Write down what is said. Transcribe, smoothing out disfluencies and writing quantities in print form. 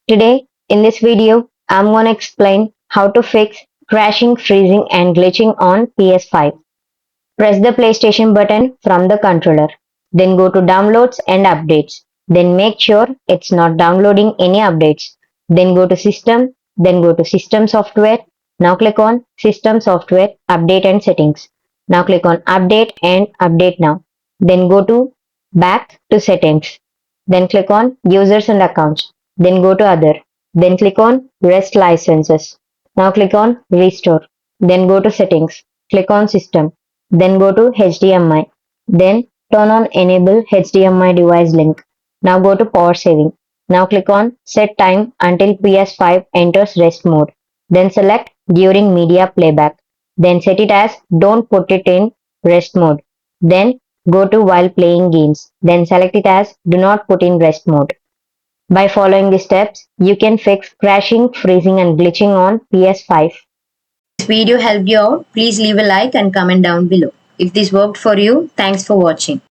Today, in this video, I'm gonna explain how to fix crashing, freezing and glitching on PS5. Press the PlayStation button from the controller. Then go to Downloads and Updates. Then make sure it's not downloading any updates. Then go to System. Then go to System Software. Now click on System Software, Update and Settings. Now click on Update and Update Now. Then go to Back to Settings. Then click on Users and Accounts. Then go to Other. Then click on Rest Licenses. Now click on Restore. Then go to Settings. Click on System. Then go to HDMI. Then turn on Enable HDMI device link. Now go to Power Saving. Now click on Set Time until PS5 enters rest mode. Then select During Media Playback. Then set it as Don't put it in rest mode. Then go to While playing games. Then select it as Do not put in rest mode. By following the steps, you can fix crashing, freezing and glitching on PS5. This video helped you out, please leave a like and comment down below. If this worked for you, thanks for watching.